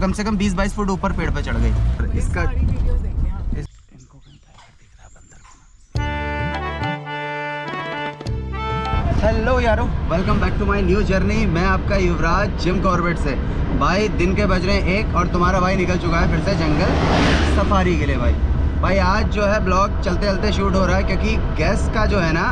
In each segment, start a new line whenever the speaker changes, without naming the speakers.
कम से कम 20-22 फुट ऊपर पेड़ पे चढ़ गई। इसका हेलो यारो, welcome back to my new journey. मैं आपका युवराज जिम कॉर्बेट से। भाई दिन के बज रहे हैं 1 और तुम्हारा भाई निकल चुका है फिर से जंगल सफारी के लिए। भाई आज जो है ब्लॉग चलते चलते शूट हो रहा है क्योंकि गेस्ट का जो है ना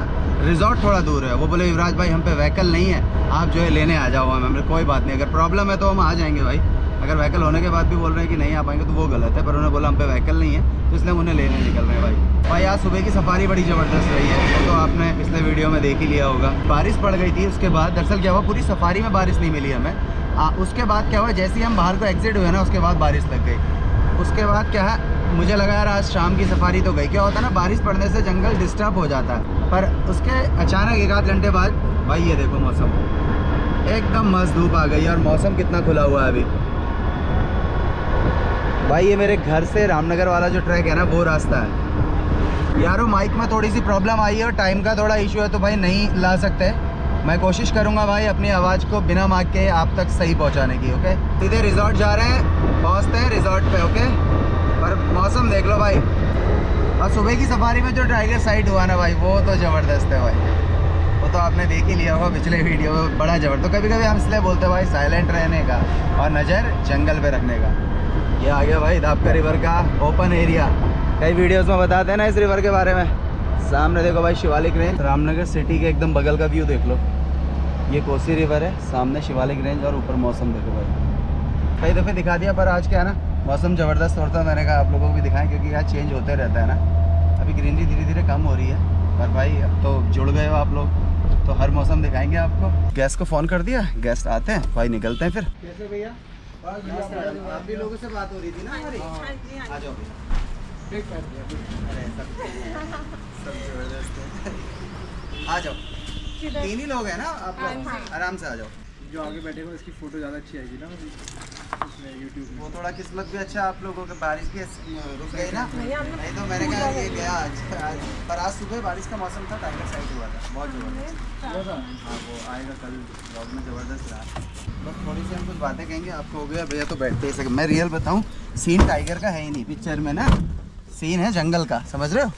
रिजॉर्ट थोड़ा दूर है। वो बोले युवराज भाई हम पे व्हीकल नहीं है, आप जो है लेने आ जाओ हमें। कोई बात नहीं, अगर प्रॉब्लम है तो हम आ जाएंगे भाई। अगर व्हीकल होने के बाद भी बोल रहे हैं कि नहीं आ पाएंगे तो वो गलत है, पर उन्होंने बोला हम पे व्हीकल नहीं है तो इसलिए हम उन्हें लेने निकल रहे हैं भाई। आज सुबह की सफारी बड़ी ज़बरदस्त रही है, वो तो आपने पिछले वीडियो में देख ही लिया होगा। बारिश पड़ गई थी, उसके बाद दरअसल क्या हुआ, पूरी सफारी में बारिश नहीं मिली हमें। उसके बाद क्या हुआ, जैसे ही हम बाहर को एग्जिट हुए ना उसके बाद बारिश लग गई। उसके बाद क्या है, मुझे लगा यार आज शाम की सफारी तो गई। क्या होता है ना, बारिश पड़ने से जंगल डिस्टर्ब हो जाता है, पर उसके अचानक 1-8 घंटे बाद भाई ये देखो मौसम एकदम मस्त धूप आ गई और मौसम कितना खुला हुआ है अभी। भाई ये मेरे घर से रामनगर वाला जो ट्रैक है ना वो रास्ता है। यारो माइक में थोड़ी सी प्रॉब्लम आई है और टाइम का थोड़ा इशू है तो भाई नहीं ला सकते। मैं कोशिश करूंगा भाई अपनी आवाज़ को बिना माइक के आप तक सही पहुंचाने की। ओके, सीधे रिजॉर्ट जा रहे हैं, पहुंचते हैं रिजॉर्ट पे। ओके, पर मौसम देख लो भाई। और सुबह की सफारी में जो टाइगर साइट हुआ ना भाई वो तो ज़बरदस्त है भाई। वो तो आपने देख ही लिया होगा पिछले वीडियो में, बड़ा ज़बरदस्त। तो कभी कभी हम इसलिए बोलते हैं भाई साइलेंट रहने का और नज़र जंगल पे रखने का। ये आ गया भाई दापका रिवर का ओपन एरिया। कई वीडियोस में बताते हैं ना इस रिवर के बारे में। सामने देखो भाई शिवालिक रेंज, रामनगर सिटी के एकदम बगल का व्यू देख लो। ये कोसी रिवर है, सामने शिवालिक रेंज और ऊपर मौसम देखो भाई। कई दफ़े दिखा दिया पर आज क्या है ना मौसम ज़बरदस्त होता है। मैंने कहा आप लोगों को भी दिखाएं क्योंकि यहाँ चेंज होते रहता है ना। अभी ग्रीनरी धीरे धीरे कम हो रही है, पर भाई अब तो जुड़ गए हो आप लोग तो हर मौसम दिखाएंगे आपको। गेस्ट को फ़ोन कर दिया, गेस्ट आते हैं भाई निकलते हैं फिर। कैसे भैया, आप भी लोगों से बात हो रही थी ना हमारी? आ जाओ आ जाओ, 3 ही लोग हैं ना आप लोग, आराम से आ जाओ।
जो आगे बैठे हो इसकी फोटो ज़्यादा अच्छी आएगी ना इसमें यूट्यूब में।
वो थोड़ा किस्मत भी अच्छा आप लोगों के, बारिश की रुक गई ना, नहीं तो मैंने कहा ये गया आज। पर आज सुबह बारिश का मौसम था, टाइगर साइड हुआ था बहुत ज़बरदस्त। हाँ वो आएगा कल ब्लॉग में, ज़बरदस्त रहा। बस थोड़ी सी हम कुछ बातें कहेंगे, आपको हो गया भैया तो बैठते ही सके। मैं रियल बताऊँ, सीन टाइगर का है ही नहीं पिक्चर में ना, सीन है जंगल का, समझ रहे हो?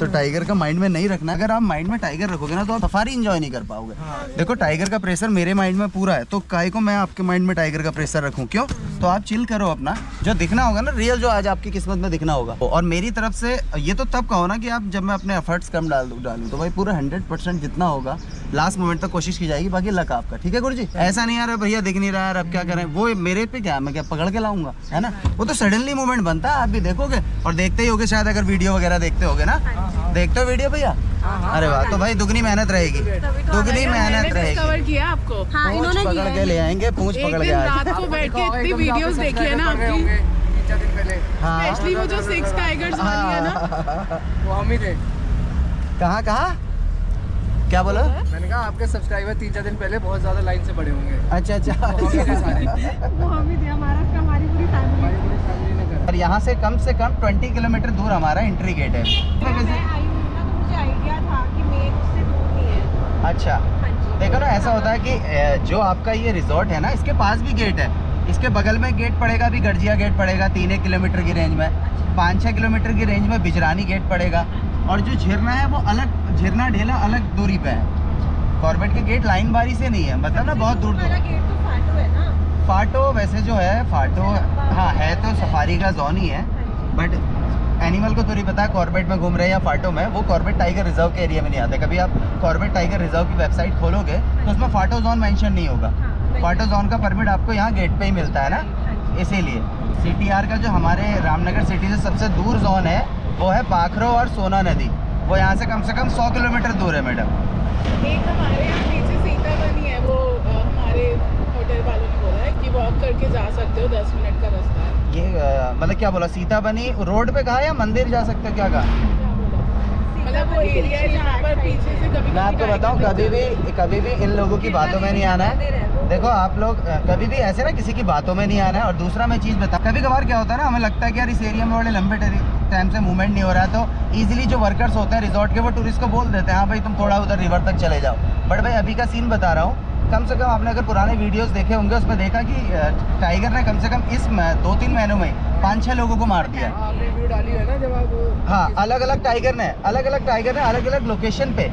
तो टाइगर का माइंड में नहीं रखना। अगर आप माइंड में टाइगर रखोगे ना तो आप सफारी एंजॉय नहीं कर पाओगे। देखो टाइगर का प्रेशर मेरे माइंड में पूरा है, तो काहे को मैं आपके माइंड में टाइगर का प्रेशर रखूं? क्यों? तो आप चिल करो अपना, जो दिखना होगा ना रियल, जो आज आपकी किस्मत में दिखना होगा। और मेरी तरफ से ये तो तब कहो ना कि आप जब मैं अपने एफर्ट्स कम डालूं तो भाई पूरा 100% जितना होगा लास्ट मोमेंट तक कोशिश की जाएगी, बाकी लक आपका। ठीक है गुरु जी? ऐसा नहीं यार भैया दिख नहीं रहा है अब क्या करें, वो मेरे पे क्या, मैं क्या पकड़ के लाऊंगा, है ना? वो तो सडनली मोमेंट बनता है, आप भी देखोगे और देखते ही होगे शायद, अगर वीडियो वगैरह देखते होगे ना। देखते हो वीडियो भैया? अरे वाह, तो भाई दुगनी मेहनत रहेगी, दुगनी मेहनत रहेगी।
कवर किया आपको,
पूंछ पकड़ के ले आएंगे, पूंछ पकड़ के
रात को बैठ के इतनी वीडियोस देखी है ना आपकी।
3-4 दिन पहले
स्पेशली वो जो 6 टाइगर्स वाली है ना,
वो हम ही थे।
कहाँ क्या बोला?
मैंने कहा आपके सब्सक्राइबर 3-4 दिन पहले बहुत ज़्यादा लाइन से बड़े होंगे।
अच्छा
वो हम ही थे सारे।
वो हम ही थे, हमारी पूरी फैमिली
ने करा।
और यहाँ से कम 20 किलोमीटर दूर हमारा एंट्री गेट है।
मैं आई हूँ ना तो मुझे आइडिया था कि मेन से दूर नहीं है।
अच्छा देखो ना, ऐसा होता है कि जो आपका ये रिजॉर्ट है ना इसके पास भी गेट है, इसके बगल में गेट पड़ेगा भी, गढ़जिया गेट पड़ेगा 3-1 किलोमीटर की रेंज में, 5-6 किलोमीटर की रेंज में बिजरानी गेट पड़ेगा, और जो झिरना है वो अलग, झिरना ढेला अलग दूरी पे है। कॉर्बेट के गेट लाइन बारी से नहीं है, मतलब ना बहुत दूर दूर।
गेट तो फाटो है ना?
फाटो वैसे जो है, फाटो हाँ है तो सफारी का जोन ही है, बट एनिमल को थोड़ी पता है कॉर्बेट में घूम रहे हैं या फाटो में। वो कॉर्बेट टाइगर रिजर्व के एरिया में नहीं आते। कभी आप कॉर्बेट टाइगर रिजर्व की वेबसाइट खोलोगे तो उसमें फाटो जोन मेंशन नहीं होगा। फाटो जोन का परमिट आपको यहाँ गेट पे ही मिलता है ना, इसीलिए। CTR का जो हमारे रामनगर सिटी से सबसे दूर जोन है वो है पाखरो और सोना नदी, वो यहाँ से कम 100 किलोमीटर दूर है मैडम।
एक हमारे यहाँ पीछे सीता बनी है, वो हमारे होटल वालों ने बोला है कि वॉक करके जा सकते हो, 10 मिनट का रास्ता है।
ये मतलब क्या बोला, सीता बनी रोड पे कहा या मंदिर जा सकते हो, क्या कहा?
मतलब वो एरिया है जहाँ पर पीछे से कभी,
मैं आपको बताऊं, कभी भी इन लोगों की बातों में नहीं आना है। देखो आप लोग कभी भी ऐसे ना किसी की बातों में नहीं आना है। और दूसरा मैं चीज़ बता, कभी कभार क्या होता है ना, हमें लगता है कि यार इस एरिया में बड़े लंबे टाइम से मूवमेंट नहीं हो रहा है, तो इजीली जो वर्कर्स होते हैं रिजॉर्ट के वो टूरिस्ट को बोल देते हैं हाँ भाई तुम थोड़ा उधर रिवर तक चले जाओ। बट भाई अभी का सीन बता रहा हूँ, कम से कम आपने अगर पुराने वीडियोस देखे होंगे उसमें देखा कि टाइगर ने कम से कम इस 2-3 महीनों में 5-6 लोगों को मार दिया है।
आपने वीडियो डाली है ना जब आप
हाँ, अलग अलग टाइगर ने अलग अलग लोकेशन पे।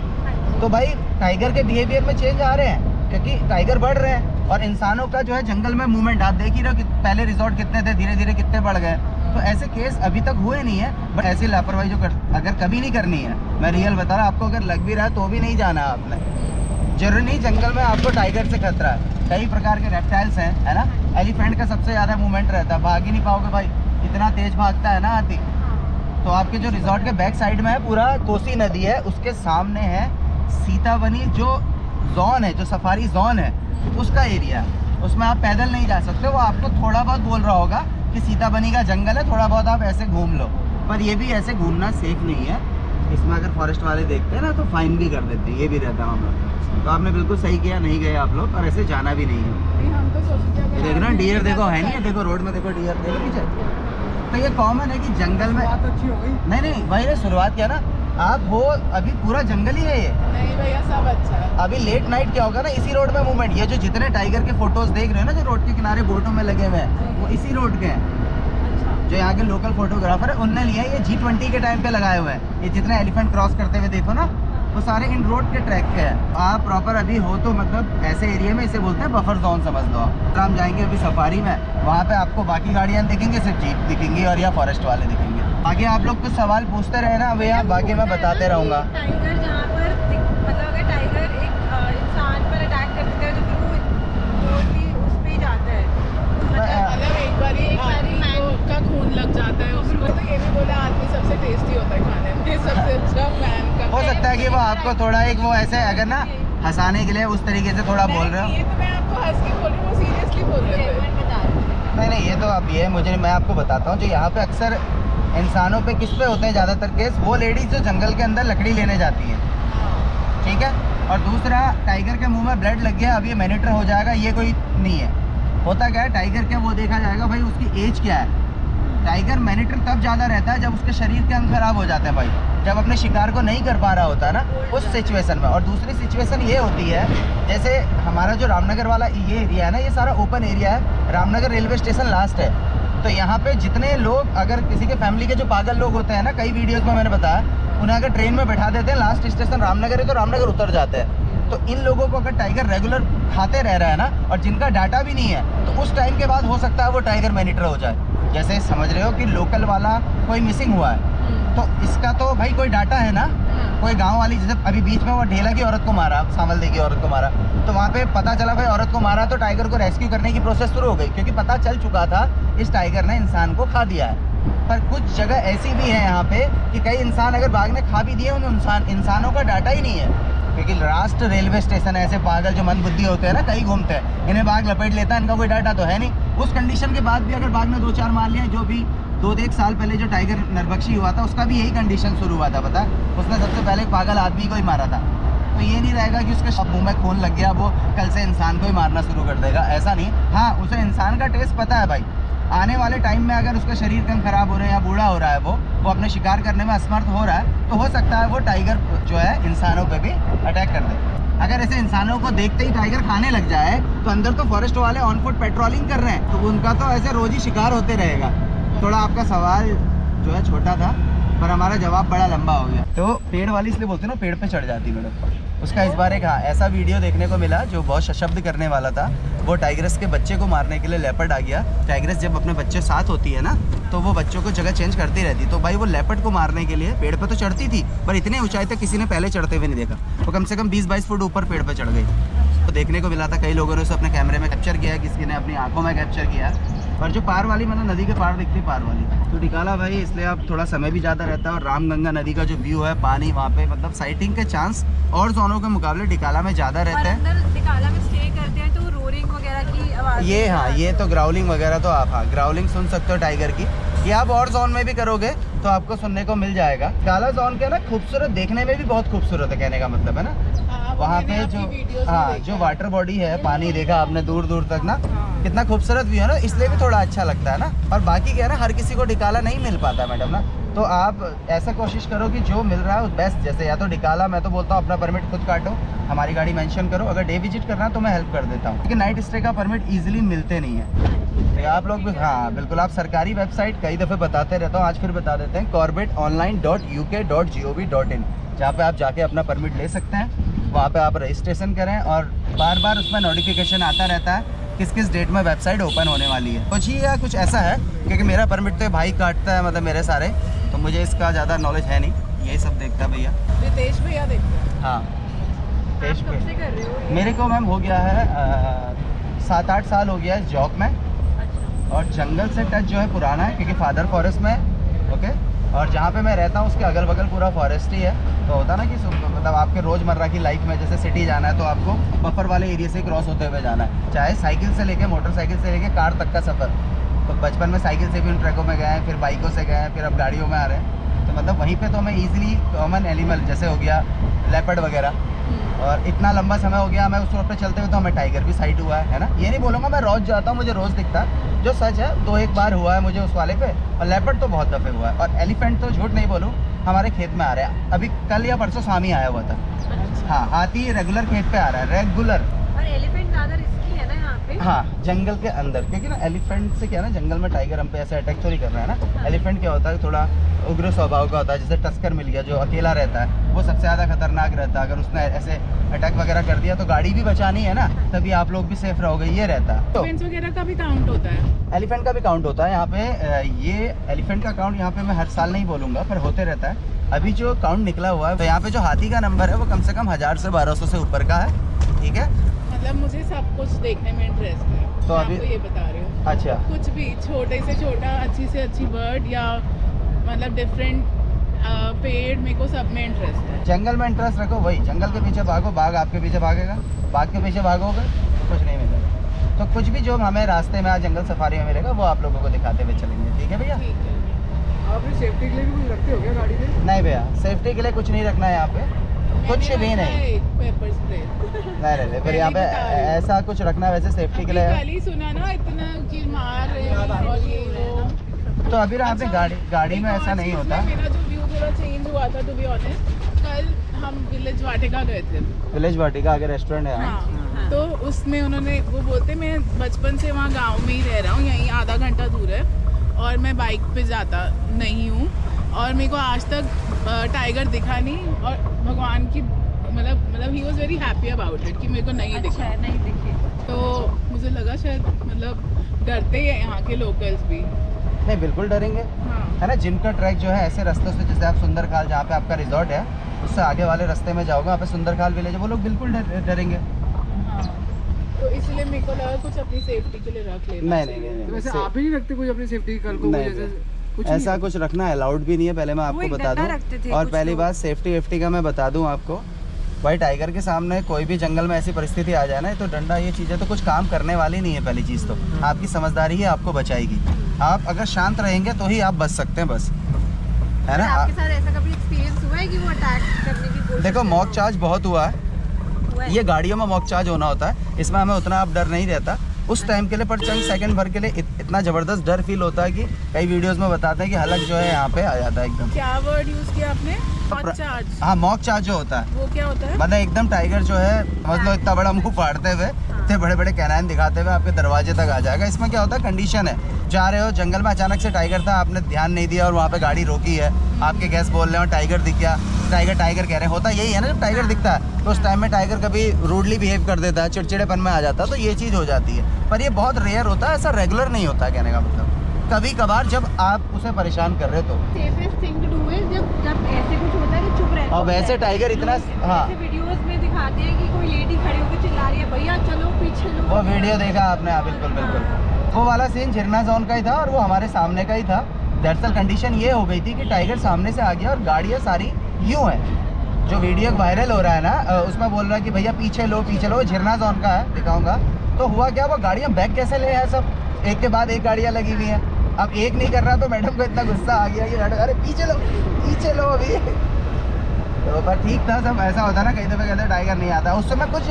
तो भाई टाइगर के बिहेवियर में चेंज आ रहे हैं क्योंकि टाइगर बढ़ रहे हैं और इंसानों का जो है जंगल में मूवमेंट आप देख ही रहे हो कि पहले रिजॉर्ट कितने थे, धीरे धीरे कितने बढ़ गए। तो ऐसे केस अभी तक हुए नहीं है, बट ऐसी लापरवाही अगर कभी नहीं करनी है, मैं रियल बता रहा, आपको अगर लग भी रहा है तो भी नहीं जाना है आपने। जरूरी नहीं जंगल में आपको टाइगर से खतरा है, कई प्रकार के रेप्टाइल्स हैं, है ना। एलिफेंट का सबसे ज़्यादा मूवमेंट रहता है, भाग ही नहीं पाओगे भाई, इतना तेज भागता है ना हाथी। तो आपके जो रिजॉर्ट के बैक साइड में है पूरा कोसी नदी है, उसके सामने है सीतावनी जो जोन है, जो सफारी जोन है उसका एरिया है। उसमें आप पैदल नहीं जा सकते, वो आपको थोड़ा बहुत बोल रहा होगा कि सीतावनी का जंगल है, थोड़ा बहुत आप ऐसे घूम लो, पर ये भी ऐसे घूमना सेफ नहीं है। इसमें अगर फॉरेस्ट वाले देखते हैं ना तो फाइन भी कर देते हैं, ये भी रहता है मामला। तो आपने बिल्कुल सही किया, नहीं गए आप लोग, और ऐसे जाना भी नहीं है।
नहीं, हम तो सोचते हैं
ये देखो ना डियर, देखो है नहीं है, देखो रोड में देखो डियर, देखो पीछे। तो ये कॉमन है कि जंगल में
बात अच्छी हो गई।
नहीं वही ने शुरुआत किया ना आप, वो अभी पूरा जंगल ही है ये।
नहीं भैया, सब अच्छा है।
अभी लेट नाइट क्या होगा ना, इसी रोड में मूवमेंट, ये जो जितने टाइगर के फोटोज देख रहे हो ना जो रोड के किनारे बोटों में लगे हुए हैं, वो इसी रोड के हैं। जो यहाँ के लोकल फोटोग्राफर है उनने लिया है, ये G20 के टाइम पे लगाए हुए हैं। ये जितने एलिफेंट क्रॉस करते हुए देखो ना, वो सारे इन रोड के ट्रैक के हैं। आप प्रॉपर अभी हो तो मतलब ऐसे एरिया में, इसे बोलते हैं बफर जोन, समझ लो आप। हम जाएंगे अभी सफारी में, वहाँ पे आपको बाकी गाड़ियाँ दिखेंगी, सिर्फ जीप दिखेंगी और या फॉरेस्ट वाले दिखेंगे। आगे आप लोग कुछ सवाल पूछते रहे ना भैया, बाकी मैं बताते रहूँगा।
टाइगर जहाँ पर मतलब अगर टाइगर एक इंसान पर अटैक करता है तो फिर वो totally उस पे ही जाता है।
मतलब एक बार आदमी का खून लग जाता है उसको। तो ये भी बोला आदमी सबसे टेस्टी होता है खाने में, सबसे अच्छा मैन का।
हो सकता है कि वो आपको थोड़ा एक वो ऐसे अगर ना हंसाने के लिए उस तरीके से थोड़ा बोल रहे हो।
ये तो मैं आपको हंस के बोल रही हूँ, वो सीरियसली बोल रहे थे।
बता रहे
नहीं ये तो अब ये मुझे, मैं आपको बताता हूँ जो यहाँ पे अक्सर इंसानों पे किस पे होते हैं ज़्यादातर केस, वो लेडीज जो जंगल के अंदर लकड़ी लेने जाती हैं, ठीक है। और दूसरा, टाइगर के मुंह में ब्लड लग गया, अब ये मैनिटर हो जाएगा, ये कोई नहीं है। होता क्या है, टाइगर क्या वो देखा जाएगा भाई उसकी एज क्या है। टाइगर मैनिटर तब ज़्यादा रहता है जब उसके शरीर के अंग खराब हो जाते हैं भाई, जब अपने शिकार को नहीं कर पा रहा होता है ना, उस सिचुएशन में। और दूसरी सिचुएशन ये होती है, जैसे हमारा जो रामनगर वाला ये एरिया है ना, ये सारा ओपन एरिया है, रामनगर रेलवे स्टेशन लास्ट है। तो यहाँ पे जितने लोग, अगर किसी के फैमिली के जो पागल लोग होते हैं ना, कई वीडियोस में मैंने बताया, उन्हें अगर ट्रेन में बैठा देते हैं, लास्ट स्टेशन रामनगर है तो रामनगर उतर जाते हैं। तो इन लोगों को अगर टाइगर रेगुलर खाते रह रहा है ना, और जिनका डाटा भी नहीं है, तो उस टाइम के बाद हो सकता है वो टाइगर मैनिटर हो जाए। जैसे समझ रहे हो कि लोकल वाला कोई मिसिंग हुआ है, तो इसका तो भाई कोई डाटा है ना, कोई गांव वाली, जैसे अभी बीच में वो ढेला की औरत को मारा, सामलदी की औरत को मारा, तो वहाँ पे पता चला भाई औरत को मारा, तो टाइगर को रेस्क्यू करने की प्रोसेस शुरू हो गई, क्योंकि पता चल चुका था इस टाइगर ने इंसान को खा दिया है। पर कुछ जगह ऐसी भी है यहाँ पे कि कई इंसान अगर बाघ ने खा भी दिए, उन इंसानों का डाटा ही नहीं है, क्योंकि लास्ट रेलवे स्टेशन है। ऐसे पागल जो मंदबुद्धि होते हैं ना, कई घूमते हैं, इन्हें बाघ लपेट लेता है, इनका कोई डाटा तो है नहीं। उस कंडीशन के बाद भी अगर बाघ ने 2-4 मार लिया, जो भी 2-1 साल पहले जो टाइगर नरभक्षी हुआ था, उसका भी यही कंडीशन शुरू हुआ था, पता है। उसने सबसे पहले एक पागल आदमी को ही मारा था। तो ये नहीं रहेगा कि उसके मुंह में खून लग गया, वो कल से इंसान को ही मारना शुरू कर देगा, ऐसा नहीं। हाँ, उसे इंसान का टेस्ट पता है भाई, आने वाले टाइम में अगर उसका शरीर कम खराब हो रहा है या बूढ़ा हो रहा है, वो अपने शिकार करने में असमर्थ हो रहा है, तो हो सकता है वो टाइगर जो है इंसानों पे भी अटैक कर दे। अगर ऐसे इंसानों को देखते ही टाइगर खाने लग जाए, तो अंदर तो फॉरेस्ट वाले ऑन फुट पेट्रोलिंग कर रहे हैं, तो उनका तो ऐसे रोज ही शिकार होते रहेगा। थोड़ा आपका सवाल जो है छोटा था, पर हमारा जवाब बड़ा लंबा हो गया। तो पेड़ वाली इसलिए बोलते हैं ना, पेड़ पे चढ़ जाती मैडम। उसका इस बार एक ऐसा वीडियो देखने को मिला जो बहुत सशब्द करने वाला था। वो टाइग्रेस के बच्चे को मारने के लिए लेपर्ड आ गया। टाइग्रेस जब अपने बच्चे साथ होती है ना, तो वो बच्चों को जगह चेंज करती रहती। तो भाई वो लेपर्ड को मारने के लिए पेड़ पे तो चढ़ती थी, पर इतने ऊंचाई तक किसी ने पहले चढ़ते हुए नहीं देखा। वो कम से कम 20-22 फुट ऊपर पेड़ पे चढ़ गई। तो देखने को मिला था, कई लोगों ने उसे अपने कैमरे में कैप्चर किया है, किसी ने अपनी आंखों में कैप्चर किया। और जो पार वाली, मतलब नदी के पार दिखती पार वाली, तो डिकाला भाई इसलिए अब थोड़ा समय भी ज़्यादा रहता है। और रामगंगा नदी का जो व्यू है, पानी वहाँ पे, मतलब साइटिंग के चांस और जोनों के मुकाबले डिकाला में ज़्यादा रहते हैं।
अंदर डिकाला में स्टे करते हैं तो रोरिंग वगैरह की आवाज़,
ये हाँ, ये तो ग्राउलिंग वगैरह तो आप, हाँ, ग्राउलिंग सुन सकते हो टाइगर की। ये आप और जोन में भी करोगे तो आपको सुनने को मिल जाएगा। काला जोन के ना खूबसूरत, देखने में भी बहुत खूबसूरत है, कहने का मतलब है ना।
हाँ
वहाँ
मैंने
पे
आपकी
जो
videos में
हाँ
देखा
जो
है।
वाटर बॉडी है, पानी देखा आपने दूर दूर तक ना,
हाँ।
कितना खूबसूरत व्यू है ना, इसलिए भी थोड़ा अच्छा लगता है ना। और बाकी क्या है ना, हर किसी को डिकाला नहीं मिल पाता मैडम ना, तो आप ऐसा कोशिश करो कि जो मिल रहा है वो बेस्ट, जैसे या तो डिकाला, मैं तो बोलता हूँ अपना परमिट खुद काटो, हमारी गाड़ी मेंशन करो, अगर डे विजिट करना है तो मैं हेल्प कर देता हूँ, क्योंकि नाइट स्टे का परमिट ईजिली मिलते नहीं है। तो आप लोग भी हाँ बिल्कुल, आप सरकारी वेबसाइट कई दफ़े बताते रहता हूँ, आज फिर बता देते हैं, corbetonline.uk.gov.in, जहाँ पे आप जाके अपना परमिट ले सकते हैं। वहाँ पे आप रजिस्ट्रेशन करें और बार बार उसमें नोटिफिकेशन आता रहता है किस किस डेट में वेबसाइट ओपन होने वाली है। कुछ ही या कुछ ऐसा है, क्योंकि मेरा परमिट तो भाई काटता है, मतलब मेरे सारे, तो मुझे इसका ज़्यादा नॉलेज है नहीं, यही सब देखता है भैया।
रितेश भैया देखते हैं।
हाँ
आप
टेस्ट
कब से
पे
कर रहे हो ये?
मेरे को मैम हो गया है 7-8 साल हो गया है इस जॉब में,
अच्छा।
और जंगल से टच जो है पुराना है, क्योंकि फादर फॉरेस्ट में है, ओके, और जहाँ पे मैं रहता हूँ उसके अगल बगल पूरा फॉरेस्ट ही है। तो होता ना कि मतलब आपके रोज़मर्रा की लाइफ में जैसे सिटी जाना है तो आपको बफर वाले एरिया से क्रॉस होते हुए जाना है, चाहे साइकिल से लेके, मोटरसाइकिल से लेके कार तक का सफ़र। तो बचपन में साइकिल से भी उन ट्रैकों में गए हैं, फिर बाइकों से गए हैं, फिर अब गाड़ियों में आ रहे हैं, तो मतलब वहीं पे तो हमें ईजिली कॉमन एनिमल जैसे हो गया लेपर्ड वगैरह, और इतना लंबा समय हो गया हमें उस रोड पे चलते हुए, तो हमें टाइगर भी साइट हुआ है ना। ये नहीं बोलूँगा मैं रोज़ जाता हूँ, मुझे रोज़ दिखता है, जो सच है 2-1 बार हुआ है मुझे उस वाले पे, और लेपर्ड तो बहुत दफ़े हुआ है, और एलिफेंट तो झूठ नहीं बोलूँ हमारे खेत में आ रहा है, अभी कल या परसों स्वामी आया हुआ था। हाँ हाथी रेगुलर खेत पे आ रहा है, रेगुलर।
और एलिफेंट ज़्यादा रिस्की है ना यहाँ पे?
हाँ जंगल के अंदर, क्योंकि ना एलिफेंट से क्या है ना, जंगल में टाइगर हम पे ऐसे अटैक थोड़ी कर रहा है ना। एलिफेंट क्या होता है, थोड़ा उग्र स्वभाव का होता है, जैसे टस्कर मिल गया जो अकेला रहता है, वो सबसे ज़्यादा खतरनाक रहता है। अगर उसने ऐसे अटैक वगैरह कर दिया तो गाड़ी भी बचानी है ना, तभी आप लोग भी सेफ रहोगे, ये रहता है। तो
एलिफेंट्स वगैरह का भी काउंट होता है?
एलिफेंट का भी काउंट होता है यहाँ पे। ये एलिफेंट का काउंट यहाँ पे मैं हर साल नहीं बोलूँगा, पर होते रहता है। अभी जो काउंट निकला हुआ है, तो यहाँ पे जो हाथी का नंबर है वो कम से कम 1000 से 1200 से ऊपर का है, ठीक है।
मतलब मुझे सब कुछ देखने में इंटरेस्ट है,
तो
मैं
अभी-
आपको ये बता रही हूँ।
अच्छा
कुछ भी छोटे से छोटा, अच्छी से अच्छी बर्ड, या मतलब डिफरेंट पेड़, मेरे को सब में इंटरेस्ट है।
जंगल में इंटरेस्ट रखो, वही जंगल के पीछे भागो, बाघ आपके पीछे भागेगा, बाघ के पीछे भागोगे तो कुछ नहीं मिलेगा। तो कुछ भी जो हमें रास्ते में आज जंगल सफारी में मिलेगा वो आप लोगों को दिखाते हुए चलेंगे, ठीक है भैया।
ठीक है।
आप ये सेफ्टी के लिए भी कुछ रखते हो क्या गाड़ी में?
नहीं भैया, सेफ्टी के लिए कुछ नहीं रखना है यहाँ पे, कुछ भी नहीं।
पेपर स्प्रे
नहीं फिर यहाँ पे
पहले बता रही हूँ।
ऐसा कुछ रखना है वैसे सेफ्टी के
अभी
लिए।
कल ही सुना ना, इतना कि मार रहे हैं और ये वो।
तो अभी ना यहाँ पे
अच्छा,
गाड़ी में
एक
ऐसा
और
नहीं
चीज़
होता।
में मेरा जो व्यू थोड़ा चेंज हुआ था, टू बी ऑनेस्ट। कल हम विलेज वाटिका गए थे।
विलेज वाटिका आगे रेस्टोरेंट है।
हाँ, तो उसमें उन्होंने वो बोलते, मैं बचपन से वहाँ गांव में ही रह रहा हूँ, यहीं आधा घंटा दूर है, और मैं बाइक पे जाता नहीं हूँ, और मेरे को आज तक टाइगर दिखा नहीं, और भगवान की मतलब he was very happy about it कि मेरे को नहीं
अच्छा
दिखा।
है, नहीं दिखे।
तो मुझे लगा शायद मतलब डरते हैं यहाँ के लोकल्स भी।
नहीं बिल्कुल डरेंगे,
हाँ
है ना। जिनका ट्रैक जो है ऐसे रास्तों से, जैसे आप सुंदरखाल जहाँ पे आपका रिजॉर्ट है, उससे आगे वाले रास्ते में जाओगे, वहाँ पे सुंदरखाल विलेज है, वो लोग बिल्कुल डरेंगे।
हाँ, तो इसलिए मेरे को लगा कुछ अपनी सेफ्टी के लिए रख लेना
नहीं
चाहिए।
तो वैसे
नहीं,
आप ही नहीं रखते कुछ अपनी सेफ्टी कल को
नहीं,
जैसे कुछ
ऐसा
नहीं?
कुछ रखना अलाउड भी नहीं है, पहले मैं आपको
एक
बता
डंडा
दूं।
रखते थे
और
कुछ
पहली
लोग।
बात सेफ्टी का मैं बता दूं आपको, भाई टाइगर के सामने कोई भी जंगल में ऐसी परिस्थिति आ जाए ना, तो डंडा ये चीज़ें तो कुछ काम करने वाली नहीं है। पहली चीज़ तो आपकी समझदारी ही आपको बचाएगी। आप अगर शांत रहेंगे तो ही आप बच सकते हैं, बस, है ना।
आपके साथ ऐसा कभी एक्सपीरियंस हुआ है कि वो अटैक करने की कोशिश
देखो
कर रहे
मॉक
हो?
चार्ज बहुत हुआ है,
हुआ है?
ये गाड़ियों में मॉक चार्ज होना होता है, इसमें हमें उतना अब डर नहीं रहता उस टाइम के लिए, पर चंद सेकंड भर के लिए इतना ज़बरदस्त डर फील होता है कि कई वीडियोस में बताते हैं कि हलक जो है यहाँ पे आ जाता है एकदम।
क्या वर्ड यूज किया आपने? Mock charge.
हाँ मॉक चार्ज जो होता है,
वो क्या होता है?
मतलब एकदम टाइगर जो है, समझ लो इतना बड़ा मुंह फाड़ते हुए, इतने बड़े बड़े कैनाइन दिखाते हुए आपके दरवाजे तक आ जाएगा। इसमें क्या होता है, कंडीशन है, जा रहे हो जंगल में, अचानक से टाइगर था, आपने ध्यान नहीं दिया और वहाँ पे गाड़ी रोकी है, आपके गेस्ट बोल रहे हो टाइगर दिख गया, टाइगर कह रहे हैं, होता यही है ना, जब टाइगर दिखता है तो उस टाइम में टाइगर कभी रूडली बिहेव कर देता है, चिड़चिड़ेपन में आ जाता है, तो ये चीज़ हो जाती है। पर ये बहुत रेयर होता है, ऐसा रेगुलर नहीं होता है, कहने का मतलब कभी कभार जब आप उसे परेशान कर रहे हो तो।
Safest thing to do is जब ऐसे कुछ होता है तो चुप रहना।
और वैसे टाइगर इतना, हाँ
ऐसे वीडियोस में दिखाते हैं कि कोई लेडी खड़ी होकर चिल्ला रही है, भैया चलो पीछे लो।
वो वीडियो देखा आपने? हाँ बिल्कुल बिल्कुल, वो वाला सीन झिरना जोन का ही था और वो हमारे सामने का ही था। दरअसल कंडीशन ये हो गई थी कि टाइगर सामने से आ गया और गाड़ियाँ सारी यूँ हैं। जो वीडियो वायरल हो रहा है ना, उसमें बोल रहा है कि भैया पीछे लो, वो झिरना जोन का है, दिखाऊंगा। तो हुआ क्या, वो गाड़ियाँ बैक कैसे ले हैं, सब एक के बाद एक गाड़ियाँ लगी हुई हैं। अब एक नहीं कर रहा तो मैडम को इतना गुस्सा आ गया कि मैडम अरे पीछे लो अभी। तो पर ठीक था सब। ऐसा होता ना कई दफ़े कहते टाइगर नहीं आता, उस समय कुछ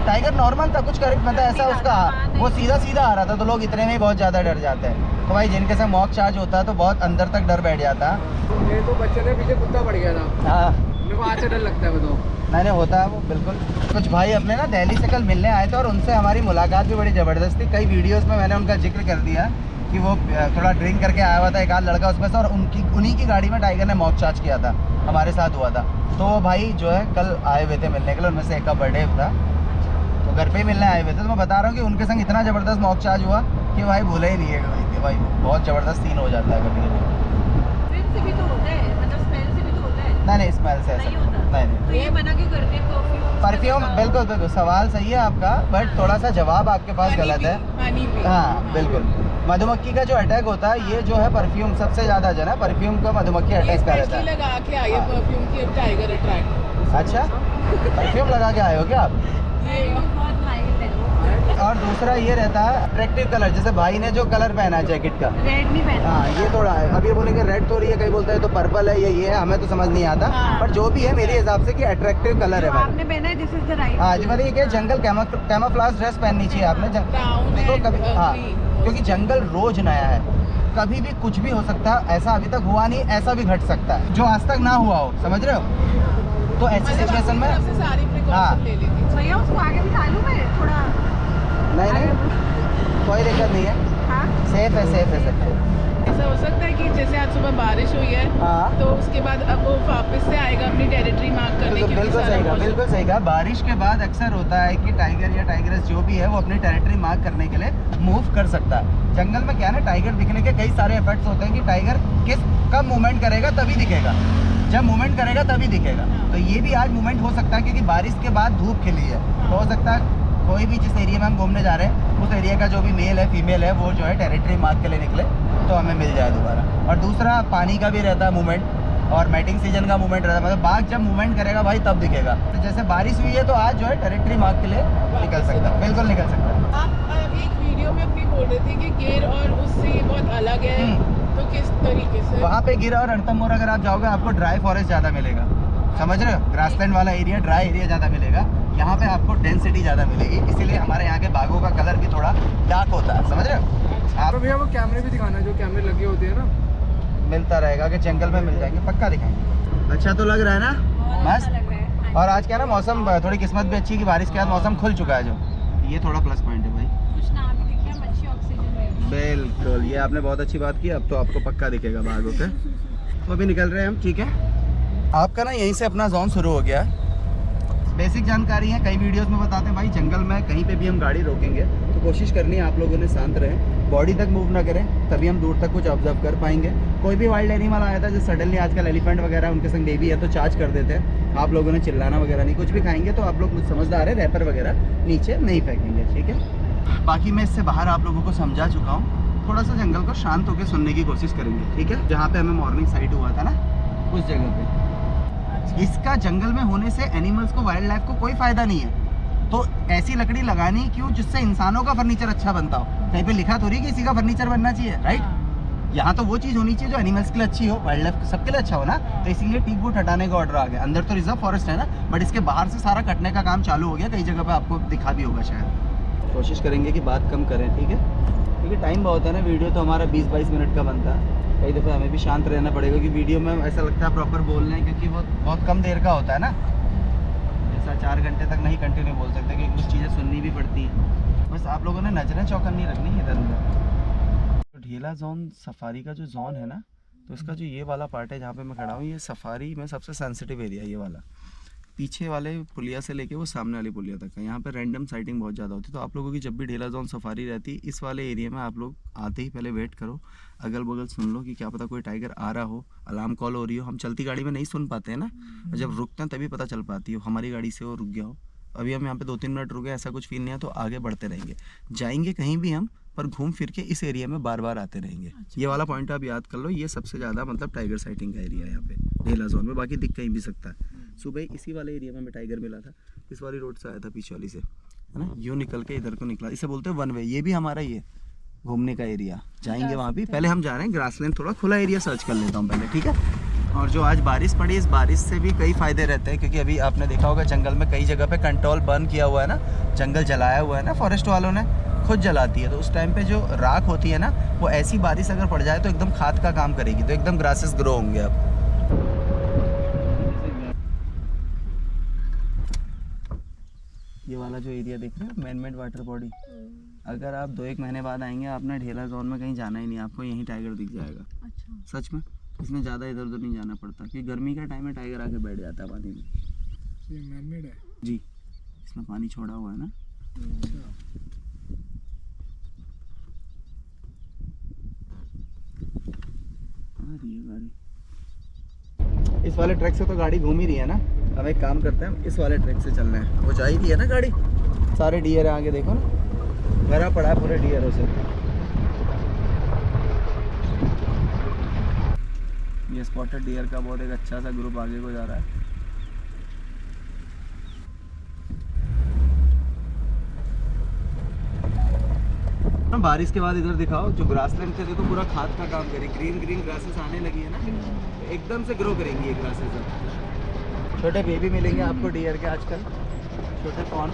टाइगर नॉर्मल था, कुछ करेक्ट मतलब ऐसा उसका वो सीधा सीधा आ रहा था, तो लोग इतने में ही बहुत ज़्यादा डर जाते हैं। तो भाई जिनके साथ मॉक चार्ज होता है तो बहुत अंदर तक डर बैठ जाता है।
मेरे तो बच्चे ने पीछे कुत्ता पड़ गया था,
हाँ
मेरे को आज से डर लगता है वो तो।
मैंने होता है वो बिल्कुल। कुछ भाई अपने ना दिल्ली से कल मिलने आए थे और उनसे हमारी मुलाकात भी बड़ी ज़बरदस्त थी। कई वीडियोस में मैंने उनका जिक्र कर दिया कि वो थोड़ा ड्रिंक करके आया हुआ था एक आध लड़का उसमें से, और उन्हीं की गाड़ी में टाइगर ने मॉक चार्ज किया था, हमारे साथ हुआ था। तो वो भाई जो है कल आए हुए थे मिलने के लिए, उनमें से एक का बर्थडे था तो घर पे ही मिलने आए हुए थे। तो मैं बता रहा हूँ कि उनके संग इतना ज़बरदस्त मॉक चार्ज हुआ कि भाई भूले ही नहीं है कि भाई बहुत ज़बरदस्त सीन हो जाता है कभी कभी।
स्मेल से भी तो होता है, मतलब स्मेल से भी तो होता है।
नहीं स्मेल से ऐसा
नहीं होता।
नहीं।
तो ये मना क्यों करते हैं
परफ्यूम बिल्कुल बिल्कुल सवाल सही है आपका, बट थोड़ा सा जवाब आपके पास गलत है।
हनी भी
हाँ बिल्कुल, मधुमक्खी का जो अटैक होता है ये जो है परफ्यूम सबसे ज़्यादा जो है ना, परफ्यूम का मधुमक्खी अटैक कर रहता है।
लगा के आई है परफ्यूम की, अब टाइगर अट्रैक्ट।
अच्छा परफ्यूम लगा के आए हो क्या आप?
बहुत माइल्ड है।
और दूसरा ये रहता है अट्रैक्टिव कलर, जैसे भाई ने जो कलर पहना है जैकेट का,
रेड नहीं पहनता।
हाँ ये थोड़ा है। अब ये बोलेंगे रेड तो रही है, कहीं बोलता है तो पर्पल है, ये है, हमें तो समझ नहीं आता।
हाँ।
पर जो भी है मेरे हिसाब से कि अट्रैक्टिव कलर है भाई।
आपने पहना है, दिस इज द राइट।
हाँ जी मतलब ये क्या जंगल कैमोफ्लेज ड्रेस पहननी चाहिए आपने
Brown
देखो
and,
कभी हाँ
green।
क्योंकि जंगल रोज नया है, कभी भी कुछ भी हो सकता है। ऐसा अभी तक हुआ नहीं, ऐसा भी घट सकता है जो आज तक ना हुआ हो, समझ रहे हो? तो ऐसी सिचुएशन में
से सारी
हाँ।
प्रिकॉशन ले लेती हूँ।
भैया उसको आगे बिठा लूं मैं थोड़ा?
नहीं कोई दिक्कत नहीं है,
हाँ
सेफ है सेफ है सब।
ऐसा हो सकता है कि जैसे आज सुबह बारिश हुई है
हाँ
तो उसके बाद अब वो वापस से आएगा अपनी टेरिटरी मार्क करने
बिल्कुल
क्योंकि
बिल्कुल
सारा
सही कहा,
मौसम-
बिल्कुल सही कहा। बारिश के बाद अक्सर होता है कि टाइगर या टाइगरस जो भी है वो अपनी टेरिटरी मार्क करने के लिए मूव कर सकता है। जंगल में क्या है ना, टाइगर दिखने के कई सारे इफेक्ट्स होते हैं कि टाइगर कब मूवमेंट करेगा तभी दिखेगा, जब मूवमेंट करेगा तभी दिखेगा। तो ये भी आज मूवमेंट हो सकता है क्योंकि बारिश के बाद धूप खिली है, तो हो सकता है कोई भी जिस एरिया में हम घूमने जा रहे हैं उस एरिया का जो भी मेल है फीमेल है वो जो है टेरिटरी मार्क के लिए निकले तो हमें मिल जाए दोबारा। और दूसरा पानी का भी रहता है मूवमेंट, और मैटिंग सीजन का मूवमेंट रहता है, मतलब बाघ जब मूवमेंट करेगा भाई तब दिखेगा। तो जैसे बारिश हुई है तो आज जो है टेरिटरी मार्क के लिए निकल सकता है, बिल्कुल निकल सकता है।
आप एक वीडियो में अपनी बोल रहे थे कि गिर और उससे ये बहुत अलग है, तो किस तरीके से?
वहाँ पे गिरा और रणथंभौर अगर आप जाओगे आपको ड्राई फॉरेस्ट ज़्यादा मिलेगा, समझ रहे हो? ग्रासलैंड वाला एरिया ड्राई एरिया ज़्यादा मिलेगा, यहाँ पे आपको डेंसिटी ज़्यादा मिलेगी, इसीलिए हमारे यहाँ के बाघों का कलर भी थोड़ा डार्क होता है, समझ रहे हो आप?
तो भैया वो कैमरे भी दिखाना, जो कैमरे लगे होते हैं ना,
मिलता रहेगा कि जंगल में मिल जाएंगे, पक्का दिखाएंगे। अच्छा तो लग रहा है ना मस्त।
लग रहा है।
और आज क्या ना मौसम थोड़ी किस्मत भी अच्छी है कि बारिश के बाद मौसम खुल चुका है, जो ये थोड़ा प्लस पॉइंट है भाई।
कुछ ना भी दिखे, हम अच्छी ऑक्सीजन ले रहे हैं।
बिल्कुल, ये आपने बहुत अच्छी बात की। अब तो आपको पक्का दिखेगा बाघों के। तो अभी निकल रहे हैं हम, ठीक है? आपका ना यहीं से अपना जोन शुरू हो गया है। बेसिक जानकारी है, कई वीडियोस में बताते हैं भाई जंगल में कहीं पे भी हम गाड़ी रोकेंगे तो कोशिश करनी है आप लोगों ने शांत रहें, बॉडी तक मूव ना करें, तभी हम दूर तक कुछ ऑब्जर्व कर पाएंगे। कोई भी वाइल्ड एनिमल आया था, जैसे सडनली आजकल एलिफेंट वगैरह उनके संग बेबी है तो चार्ज कर देते हैं। आप लोगों ने चिल्लाना वगैरह नहीं, कुछ भी खाएंगे तो आप लोग कुछ समझदार है, रैपर वगैरह नीचे नहीं फेंकेंगे, ठीक है? बाकी मैं इससे बाहर आप लोगों को समझा चुका हूँ, थोड़ा सा जंगल को शांत होकर सुनने की कोशिश करेंगे, ठीक है? जहाँ पे हमें मॉर्निंग साइट हुआ था ना उस जगह पे। इसका जंगल में होने से एनिमल्स को, वाइल्ड लाइफ को कोई फ़ायदा नहीं है, तो ऐसी लकड़ी लगानी क्यों जिससे इंसानों का फर्नीचर अच्छा बनता हो। कहीं पे लिखा थोड़ी कि इसी का फर्नीचर बनना चाहिए, राइट? यहाँ तो वो चीज़ होनी चाहिए जो एनिमल्स के लिए अच्छी हो, वाइल्ड लाइफ सबके लिए अच्छा हो ना। तो इसीलिए टीक वुड हटाने का ऑर्डर आ गया। अंदर तो रिजर्व फॉरेस्ट है ना, बट इसके बाहर से सारा कटने का काम चालू हो गया। कई जगह पे आपको दिखा भी होगा शायद। कोशिश करेंगे कि बात कम करें, ठीक है? क्योंकि टाइम बहुत है ना, वीडियो तो हमारा 20-22 मिनट का बनता है। कई दफ़े हमें भी शांत रहना पड़ेगा कि वीडियो में ऐसा लगता है प्रॉपर बोल रहे हैं, क्योंकि वो बहुत कम देर का होता है ना, जैसा 4 घंटे तक नहीं कंटिन्यू बोल सकते क्योंकि कुछ चीज़ें सुननी भी पड़ती हैं। बस आप लोगों ने नजरें चौकन्नी रखनी है इधर उधर। तो ढेला जोन सफारी का जो जोन है ना, तो इसका जो ये वाला पार्ट है जहाँ पे मैं खड़ा हूँ, ये सफारी में सबसे सेंसिटिव एरिया है। ये वाला पीछे वाले पुलिया से लेके वो सामने वाली पुलिया तक है, यहाँ पे रैंडम साइटिंग बहुत ज़्यादा होती है। तो आप लोगों की जब भी ढेला जोन सफारी रहती है, इस वाले एरिया में आप लोग आते ही पहले वेट करो, अगल बगल सुन लो कि क्या पता कोई टाइगर आ रहा हो, अलार्म कॉल हो रही हो। हम चलती गाड़ी में नहीं सुन पाते हैं ना, जब रुकते हैं तभी पता चल पाती हो, हमारी गाड़ी से वो रुक गया हो। अभी हम यहाँ पे 2-3 मिनट रुके, ऐसा कुछ फील नहीं है तो आगे बढ़ते रहेंगे। जाएंगे कहीं भी हम, पर घूम फिर के इस एरिया में बार बार आते रहेंगे। ये वाला पॉइंट आप याद कर लो, ये सबसे ज़्यादा मतलब टाइगर साइटिंग का एरिया है यहाँ पे ढेला जोन में। बाकी दिख कहीं भी सकता है। सुबह इसी वाले एरिया में हमें टाइगर मिला था, इस वाली रोड से आया था पीछे वाली से, है ना, यूँ निकल के इधर को निकला। इसे बोलते हैं वन वे। ये भी हमारा ही है घूमने का एरिया, जाएंगे वहाँ भी। पहले हम जा रहे हैं ग्रासलैंड, थोड़ा खुला एरिया सर्च कर लेता हूँ पहले, ठीक है? और जो आज बारिश पड़ी, इस बारिश से भी कई फ़ायदे रहते हैं, क्योंकि अभी आपने देखा होगा जंगल में कई जगह पे कंट्रोल बर्न किया हुआ है ना, जंगल जलाया हुआ है ना, फॉरेस्ट वालों ने खुद जलाती है। तो उस टाइम पे जो राख होती है ना, वो ऐसी बारिश अगर पड़ जाए तो एकदम खाद का काम करेगी, तो एकदम ग्रासेस ग्रो होंगे अब। ये वाला जो एरिया देख रहे हो, मैन मेड वाटर बॉडी, अगर आप 2-1 महीने बाद आएंगे, आपने ढेला जोन में कहीं जाना ही नहीं, आपको यहीं टाइगर दिख जाएगा।
अच्छा।
सच में इसमें ज़्यादा इधर उधर नहीं जाना पड़ता, क्योंकि गर्मी का टाइम में टाइगर आके बैठ जाता है पानी में।
ये मैनमेड है।
जी, इसमें पानी छोड़ा हुआ है ना।
अच्छा।
आ रही है गाड़ी। इस वाले ट्रैक से तो गाड़ी घूम ही रही है ना, अब एक काम करते हैं, इस वाले ट्रैक से चलना है। वो जा ही रही है ना गाड़ी, सारे डियर है आगे, देखो ना, भरा पड़ा है पूरे डियरों से। ये स्पॉटेड डियर का बहुत एक अच्छा सा ग्रुप आगे को जा रहा है। बारिश के बाद इधर दिखाओ, जो ग्रासलैंड थे तो पूरा खाद का काम करे, ग्रीन ग्रीन ग्रासेस आने लगी है ना, तो एकदम से ग्रो करेंगी ये ग्रासेस। अब छोटे बेबी मिलेंगे आपको डियर के आजकल, छोटे कॉर्न।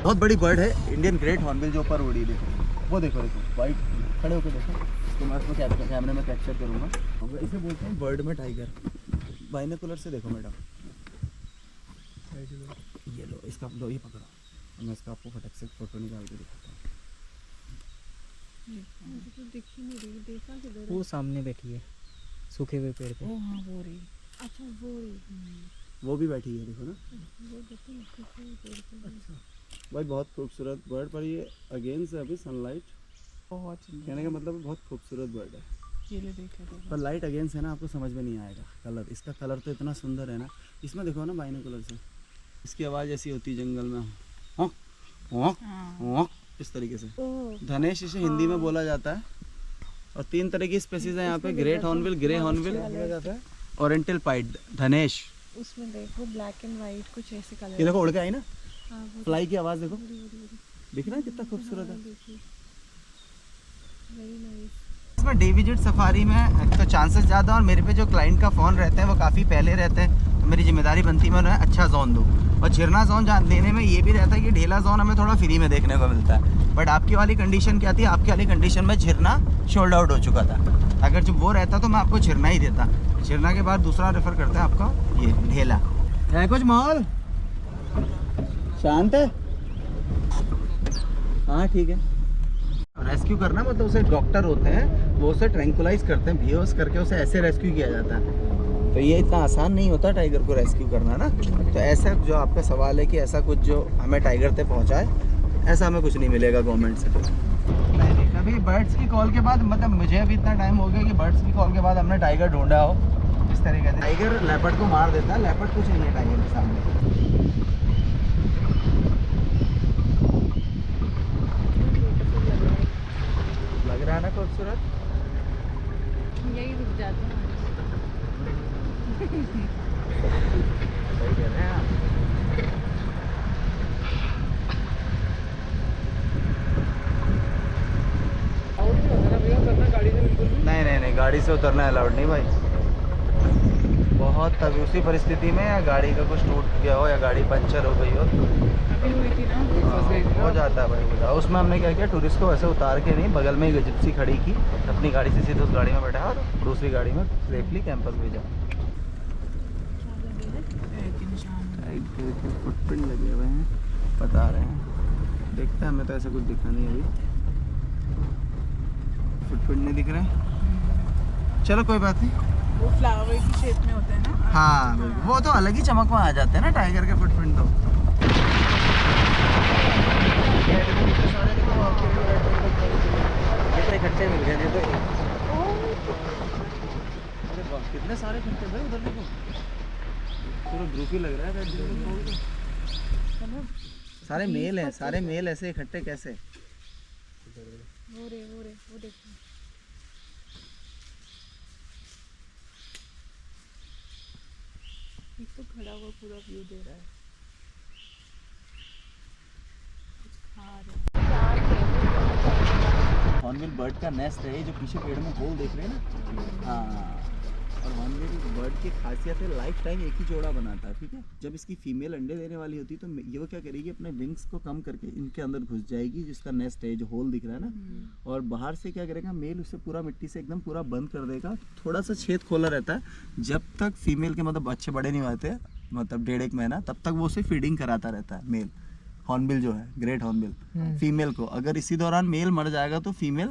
बहुत बड़ी बर्ड है, इंडियन ग्रेट हॉर्नबिल जो ऊपर उड़ी, देखो वो, देखो वाइट, खड़े होकर देखो, इसको मैं इसमें कैमरे में कैप्चर करूँगा। इसे बोलते हैं बर्ड में टाइगर। बाइनोकुलर से देखो मैडम, ये लो, इसका लो, ये पकड़ो, मैं इसका आपको फटक से फोटो निकाल के दिखाता हूँ।
तो दिख ही नहीं रही, देखा किधर है?
वो सामने बैठी है सूखे हुए पेड़ पे।
ओ हाँ, वो रही।
अच्छा वो
वो भी बैठी है, देखो ना
वो देखो उसके पेड़ पे।
अच्छा भाई, बहुत खूबसूरत बर्ड, पर ये अगेंस्ट अभी सनलाइट,
बहुत
कहने का मतलब बहुत खूबसूरत बर्ड है,
ये ले देख लो।
पर लाइट अगेंस्ट है ना, आपको समझ में नहीं आएगा कलर, इसका कलर तो इतना सुंदर है ना। इसमें देखो ना बाइनोकुलर से, इसकी आवाज़ ऐसी होती है जंगल में, हाँ हाँ हाँ, इस तरीके से। धनेश इसे हिंदी में बोला जाता है। और 3 तरह की स्पेसीज है यहाँ पे, great hornbill, grey hornbill, oriental pied, धनेश।
उसमें देखो ब्लैक एंड वाइट कुछ ऐसे कलर।
ये देखो उड़ के आई ना,
हाँ, वो
फ्लाई की आवाज़ देखो, दिख रहा है कितना खूबसूरत है।
Very nice.
इसमें डे विजिट सफारी में तो चांसेस ज़्यादा, और मेरे पे जो क्लाइंट का फ़ोन रहता है वो काफ़ी पहले रहते हैं, तो मेरी जिम्मेदारी बनती है मैं उन्हें अच्छा जोन दूँ। और झिरना जोन देने में ये भी रहता है कि ढेला जोन हमें थोड़ा फ्री में देखने को मिलता है। बट आपकी वाली कंडीशन क्या थी, आपकी वाली कंडीशन में झिरना शोल्ड आउट हो चुका था, अगर जब वो रहता तो मैं आपको झिरना ही देता। झिरना के बाद दूसरा रेफ़र करता है आपका ये ढेला है। कुछ माहौल शांत है, हाँ ठीक है। रेस्क्यू करना मतलब उसे डॉक्टर होते हैं, वो उसे ट्रैंकुलाइज करते हैं, बेहोश करके उसे ऐसे रेस्क्यू किया जाता है। तो ये इतना आसान नहीं होता टाइगर को रेस्क्यू करना ना। तो ऐसा जो आपका सवाल है कि ऐसा कुछ जो हमें टाइगर तक पहुंचाए, ऐसा हमें कुछ नहीं मिलेगा गवर्नमेंट से। नहीं, कभी बर्ड्स की कॉल के बाद, मतलब मुझे अभी इतना टाइम हो गया कि बर्ड्स की कॉल के बाद हमने टाइगर ढूंढा हो इस तरीके से। टाइगर लेपर्ड को मार देता है, लेपर्ड कुछ नहीं है टाइगर के सामने। लग रहा है ना खूबसूरत,
यही रुक जाते हैं।
सही कह रहे हैं आप। नहीं, गाड़ी से उतरना अलाउड नहीं भाई। बहुत तभी उसी परिस्थिति में, या गाड़ी का कुछ टूट गया हो या गाड़ी पंचर हो गई हो,
अभी हुई थी ना,
हो जाता है भाई, हो जाता। उसमें हमने क्या किया, टूरिस्ट को ऐसे उतार के नहीं, बगल में ही जिप्सी खड़ी की, अपनी गाड़ी से सीधे उस गाड़ी में बैठा और दूसरी गाड़ी में सेफली कैंपस भेजा। फुटप्रिंट लगे हुए हैं, बता रहे हैं, देखते हैं, हमें तो ऐसा कुछ दिखा नहीं अभी, फुटप्रिंट नहीं दिख रहे हैं। चलो कोई बात नहीं,
वो फ्लावर की शेप में होते हैं ना।
हाँ वो तो अलग ही चमक में आ जाते हैं ना टाइगर के फुटप्रिंट तो। कितने खट्टे मिल गए नहीं तो, अरे वाह कितने सारे खट्टे भाई, उधर देखो पूरा ग्रुप ही लग रहा है। सारे मेल हैं, सारे मेल ऐसे इकट्ठे कैसे?
वो देखो
एक तो खड़ा हुआ पूरा व्यू दे रहा है, कुछ खा रहा है।
हॉर्नबिल फीमेल बर्ड का नेस्ट है, जो पीछे पेड़ में होल देख रहे हैं ना। हाँ, और हॉर्नबिल बर्ड की खासियत है लाइफ टाइम एक ही जोड़ा बनाता है, ठीक है। जब इसकी फीमेल अंडे देने वाली होती है तो ये वो क्या करेगी, अपने विंग्स को कम करके इनके अंदर घुस जाएगी, जिसका नेस्ट है जो होल दिख रहा है ना, और बाहर से क्या करेगा, मेल उसे पूरा मिट्टी से एकदम पूरा बंद कर देगा। थोड़ा सा छेद खोला रहता है, जब तक फीमेल के मतलब बच्चे बड़े नहीं होते, मतलब 1.5 महीना, तब तक वो उसे फीडिंग कराता रहता है मेल हॉर्नबिल जो है, ग्रेट हॉर्नबिल फीमेल को। अगर इसी दौरान मेल मर जाएगा तो फीमेल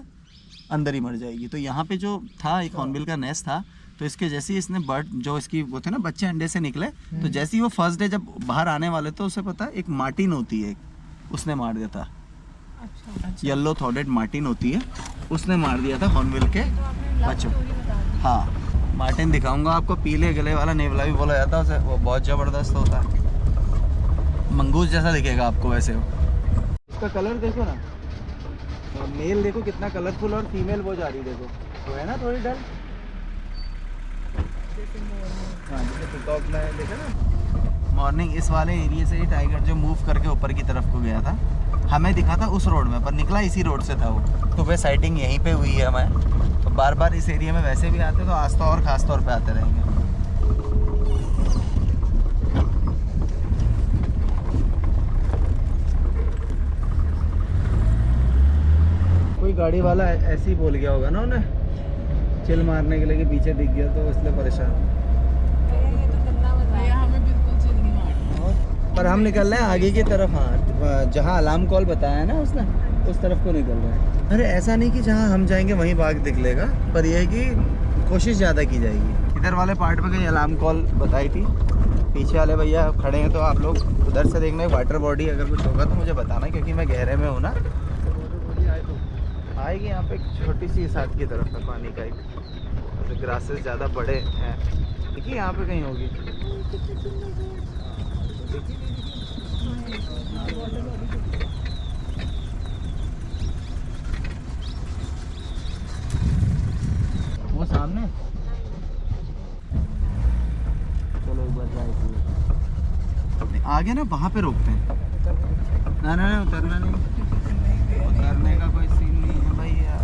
अंदर ही मर जाएगी। तो यहाँ पे जो था एक हॉर्नबिल का नेस्ट था, तो इसके जैसे ही इसने बर्ड जो इसकी वो थे ना बच्चे अंडे से निकले, तो जैसे ही वो फर्स्ट डे जब बाहर आने वाले तो उसे पता है एक मार्टिन होती है, उसने मार दिया था।
अच्छा।
येलो थ्रोटेड मार्टिन होती है, उसने मार दिया था हॉर्नबिल के बच्चों। हाँ, मार्टिन दिखाऊंगा आपको, पीले गले वाला नेवला भी बोला जाता है उसे, वो बहुत ज़बरदस्त होता है, मंगूस जैसा दिखेगा आपको वैसे वो। इसका कलर देखो ना, मेल देखो कितना कलरफुल, और फीमेल वो जा रही देखो, तो है ना थोड़ी डल। हाँ, जैसे पिकॉक में देखा ना। मॉर्निंग इस वाले एरिया से ही टाइगर जो मूव करके ऊपर की तरफ को गया था, हमें दिखा था उस रोड में, पर निकला इसी रोड से था वो। तो वह साइटिंग यहीं पे हुई है हमें, तो बार बार इस एरिया में वैसे भी आते, तो आज तो और ख़ास तौर पे आते रहेंगे। कोई गाड़ी वाला ऐसे ही बोल गया होगा ना उन्हें, चिल मारने के लिए कि पीछे दिख गया तो इसलिए परेशान।
ये तो गंदा मजा
भैया हमें बिल्कुल चिल नहीं मारना।
पर हम निकल रहे हैं आगे की तरफ। हाँ, जहाँ अलार्म कॉल बताया ना उसने, उस तरफ को निकल रहे हैं। अरे ऐसा नहीं कि जहाँ हम जाएंगे वहीं बाघ निकलेगा, पर यह है कि कोशिश ज़्यादा की जाएगी। इधर वाले पार्ट में कहीं अलार्म कॉल बताई थी, पीछे वाले भैया खड़े हैं, तो आप लोग उधर से देखना वाटर बॉडी अगर कुछ होगा तो मुझे बताना, क्योंकि मैं गहरे में हूँ ना। आएगी यहाँ पे एक छोटी सी साथ की तरफ है पानी का, एक ग्रासेस ज़्यादा बड़े हैं, देखिए यहाँ पे कहीं होगी। वो सामने, चलो एक बार जाए आगे ना, वहाँ पे रोकते हैं। ना ना ना, उतरना नहीं, उतरने का कोई सीन नहीं है भैया।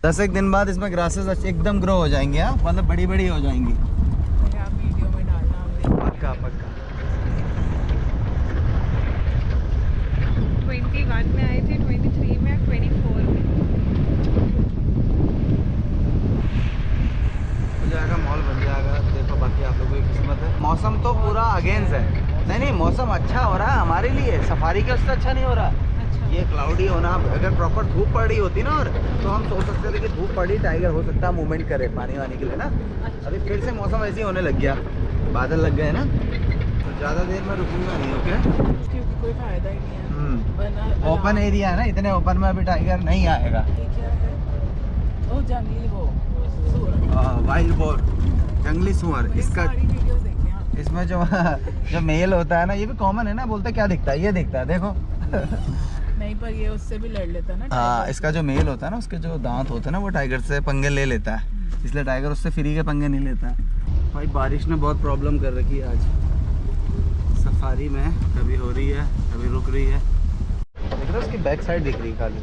दस एक दिन बाद इसमें ग्रासेस एकदम ग्रो हो जाएंगे, हाँ, मतलब बड़ी बड़ी हो जाएंगी।
भैया आप वीडियो में डालना, हम देख।
पक्का पक्का।
21 में आए थे, 23 में, 24 में।
हो जाएगा, मॉल बन जाएगा, देखो बाकी आप लोगों की किस्मत है। मौसम तो पूरा अगेंस्ट है। नहीं, मौसम अच्छा हो रहा है हमारे लिए, सफारी के उससे अच्छा नहीं हो रहा। ये क्लाउडी होना, अगर प्रॉपर धूप पड़ रही होती ना, और तो हम सोच सकते थे कि धूप पड़ी, टाइगर हो सकता है मूवमेंट करे पानी वानी के लिए ना। अभी फिर से मौसम ऐसे ही होने लग गया, बादल लग गए ना, तो ज़्यादा देर में रुकूंगा नहीं। ओके,
क्योंकि कोई फायदा ही नहीं है।
ओपन एरिया है ना, इतने ओपन में अभी टाइगर नहीं आएगा।
ये क्या है? ओ जंगली वो सुअर।
वाइल्ड बोर, जंगली सुअर।
ये
इसका
सारी वीडियोस देखी हैं।
इसमें जो मेल होता है ना, ये भी कॉमन है ना, बोलते क्या दिखता है, ये दिखता है देखो।
नहीं, पर ये उससे भी लड़ लेता है ना।
हाँ, इसका जो मेल होता है ना, उसके जो दांत होते हैं ना, वो टाइगर से पंगे ले लेता है, इसलिए टाइगर उससे फ्री के पंगे नहीं लेता है। भाई बारिश ने बहुत प्रॉब्लम कर रखी है आज सफारी में, कभी हो रही है कभी रुक रही है। देख रहे हो उसकी बैक साइड दिख रही है खाली,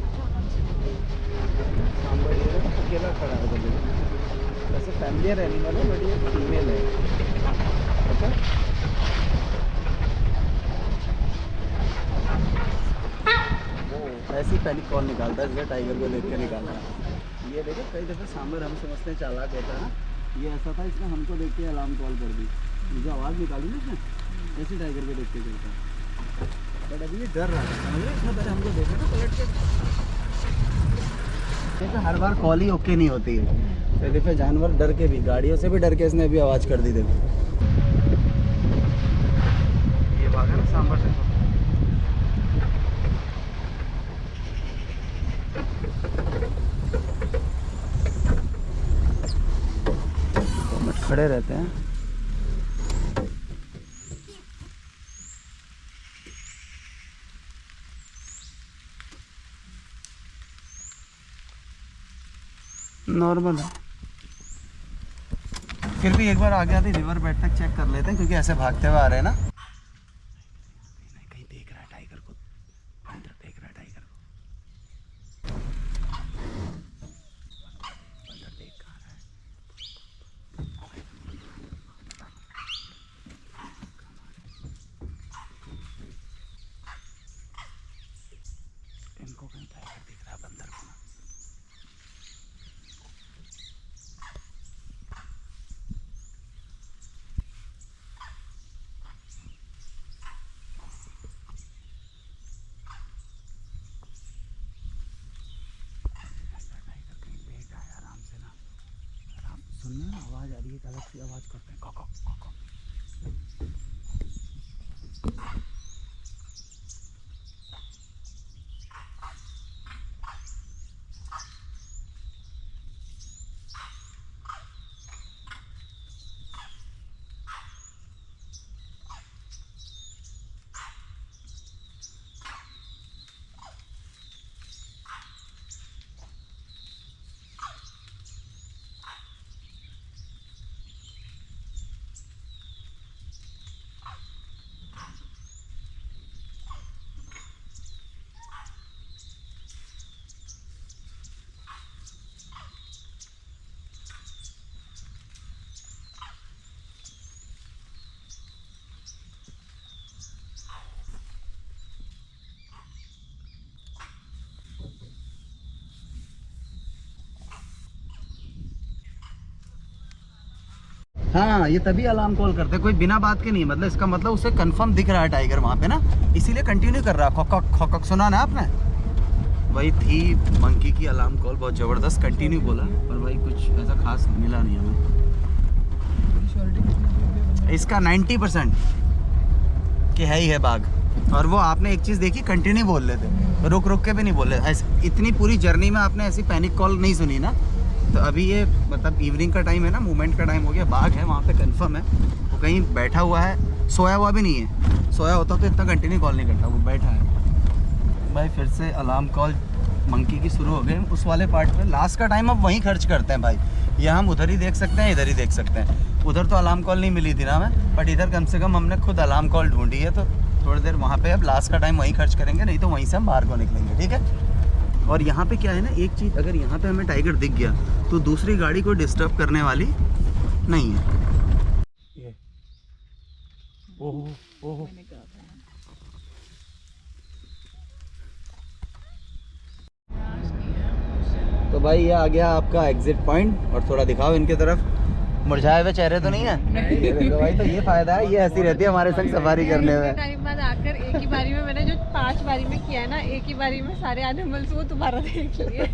अकेला खड़ा है। वैसे फैमिलियर एनिमल है, बट ये फीमेल है, पता है? ऐसी ही पहली कॉल निकालता है, जैसे टाइगर को देख के निकालता है। ये देखो कई दफ़े सांबर हम समझते हैं चालाक होता है ना, ये ऐसा था, इसने हमको देख के अलार्म कॉल कर दी, जो आवाज़ निकाली ना इसने, ऐसे टाइगर को देख के करता है। बट अभी ये डर रहा है, समझ रहे, इसने पहले हमको देखा ना पलट के। तो हर बार कॉल ही ओके नहीं होती है, कई दफ़े जानवर डर के भी, गाड़ियों से भी डर के इसने अभी आवाज़ कर दी। देखो ये भागा ना सांबर, देखो खड़े रहते हैं। नॉर्मल है, फिर भी एक बार आगे आते रिवर बेड तक चेक कर लेते हैं, क्योंकि ऐसे भागते हुए आ रहे हैं ना। कहीं देख रहा है टाइगर को, अंदर देख रहा है टाइगर को, अंदर देख कहाँ रहा है। इनको कहीं टाइगर दिख रहा है बंदर को ना। सुनना ना, आवाज़ आ रही है, एक अलग सी आवाज़ करते हैं, कॉक कॉक कॉक। हाँ, ये तभी अलार्म कॉल करते हैं, कोई बिना बात के नहीं, मतलब इसका मतलब उसे कंफर्म दिख रहा है टाइगर वहाँ पे ना, इसीलिए कंटिन्यू कर रहा है। खॉक खॉक सुना ना आपने? वही थी मंकी की अलार्म कॉल, बहुत ज़बरदस्त कंटिन्यू बोला, पर भाई कुछ ऐसा खास मिला नहीं हमें। इसका 90% कि है ही है बाघ। और वो आपने एक चीज़ देखी, कंटिन्यू बोल रहे थे, रुक रुक के भी नहीं बोल रहे। ऐसे इतनी पूरी जर्नी में आपने ऐसी पैनिक कॉल नहीं सुनी ना। तो अभी ये मतलब इवनिंग का टाइम है ना, मूवमेंट का टाइम हो गया, बाघ है वहाँ पे कंफर्म है। वो कहीं बैठा हुआ है, सोया हुआ भी नहीं है। सोया होता तो इतना कंटिन्यू कॉल नहीं करता, वो बैठा है। भाई फिर से अलार्म कॉल मंकी की शुरू हो गई। उस वाले पार्ट पे लास्ट का टाइम अब वहीं खर्च करते हैं भाई। ये हम उधर ही देख सकते हैं, इधर ही देख सकते हैं। उधर तो अलार्म कॉल नहीं मिली थी ना हमें, बट इधर कम से कम हमने खुद अलार्म कॉल ढूंढी है। तो थोड़ी देर वहाँ पे अब लास्ट का टाइम वहीं खर्च करेंगे, नहीं तो वहीं से हम बाहर को निकलेंगे, ठीक है। और यहाँ पे क्या है ना, एक चीज़, अगर यहाँ पे हमें टाइगर दिख गया तो दूसरी गाड़ी को डिस्टर्ब करने वाली नहीं है। ये ओहो ओहो, तो भाई ये आ गया आपका एग्जिट पॉइंट। और थोड़ा दिखाओ इनकी तरफ, मुरझाए हुए चेहरे तो नहीं है? ये देखो भाई, तो ये फायदा है, ये ऐसी रहती है हमारे संग सफारी करने में।
टाइम बाद आकर एक ही बारी में मैंने जो 5 बारी में किया है ना, एक ही बारी में सारे एनिमल्स वो दोबारा देख लिए।